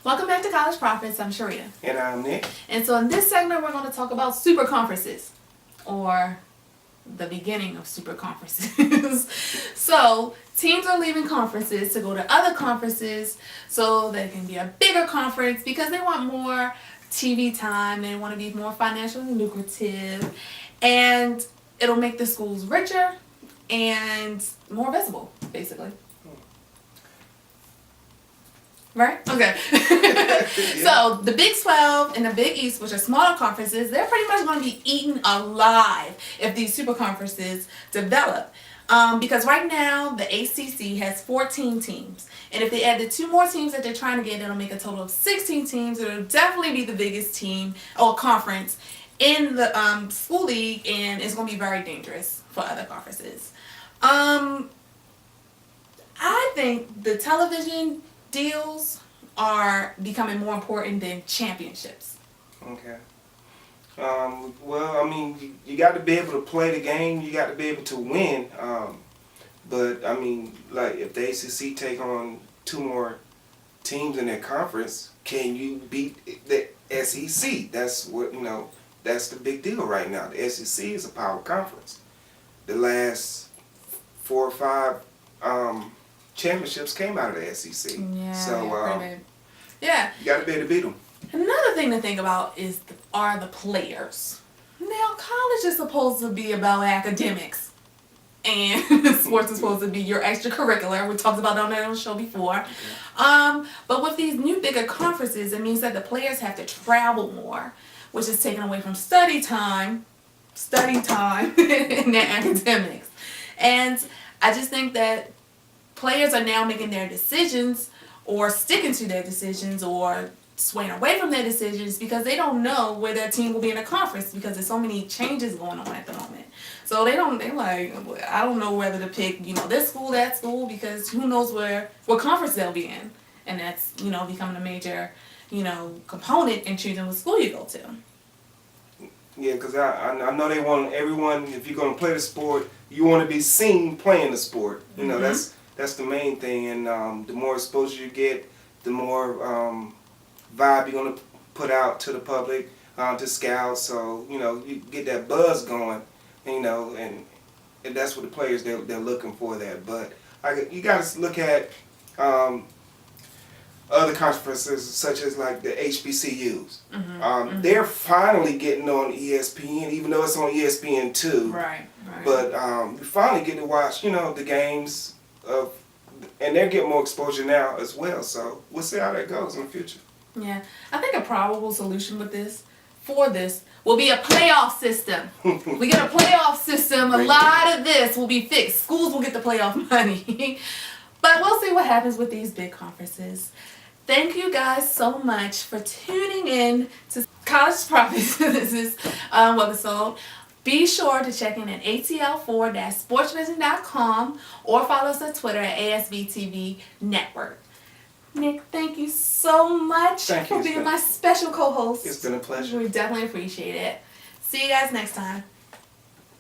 Welcome back to College Profits. I'm Sherita. And I'm Nick. And so in this segment, we're going to talk about super conferences, or the beginning of super conferences. So teams are leaving conferences to go to other conferences so that it can be a bigger conference because they want more TV time. They want to be more financially lucrative. And it'll make the schools richer and more visible, basically. Right? Okay. Yeah. So the Big 12 and the Big East, which are smaller conferences, they're pretty much going to be eaten alive if these super conferences develop. Because right now the ACC has 14 teams. And if they add the 2 more teams that they're trying to get, it'll make a total of 16 teams. It'll definitely be the biggest team or conference in the school league, and it's going to be very dangerous for other conferences. I think the television deals are becoming more important than championships. Okay. Well, I mean, you got to be able to play the game. You got to be able to win. But, I mean, like, if the ACC take on 2 more teams in their conference, can you beat the SEC? That's what, that's the big deal right now. The SEC is a power conference. The last 4 or 5 championships came out of the SEC. Yeah. So, yeah. you got to be able to beat them. Another thing to think about are the players. Now, college is supposed to be about academics, and sports is supposed to be your extracurricular. We talked about that on the show before. Okay. But with these new bigger conferences, it means that the players have to travel more, which is taken away from study time in their academics. And I just think that players are now making their decisions or sticking to their decisions or swaying away from their decisions because they don't know where their team will be in a conference because there's so many changes going on at the moment. So they're like, I don't know whether to pick, this school, that school, because who knows what conference they'll be in. And that's, becoming a major, component in choosing what school you go to. Yeah, because I know they want everyone, if you're going to play the sport, you want to be seen playing the sport. That's the main thing. And the more exposure you get, the more vibe you're going to put out to the public, to scouts. So, you get that buzz going, and that's what the players, they're looking for that. But you got to look at other conferences such as like the HBCUs. They're finally getting on ESPN, even though it's on ESPN too. Right. But you finally get to watch, the games and they're getting more exposure now as well. So we'll see how that goes in the future. Yeah, I think a probable solution for this will be a playoff system. We get a playoff system, a lot of this will be fixed. Schools will get the playoff money. But we'll see what happens with these big conferences. Thank you guys so much for tuning in to College Profits. This is webisode. Be sure to check in at atl4-sportsvision.com or follow us on Twitter at ASBTV Network. Nick, thank you so much for being my special co-host. It's been a pleasure. We definitely appreciate it. See you guys next time.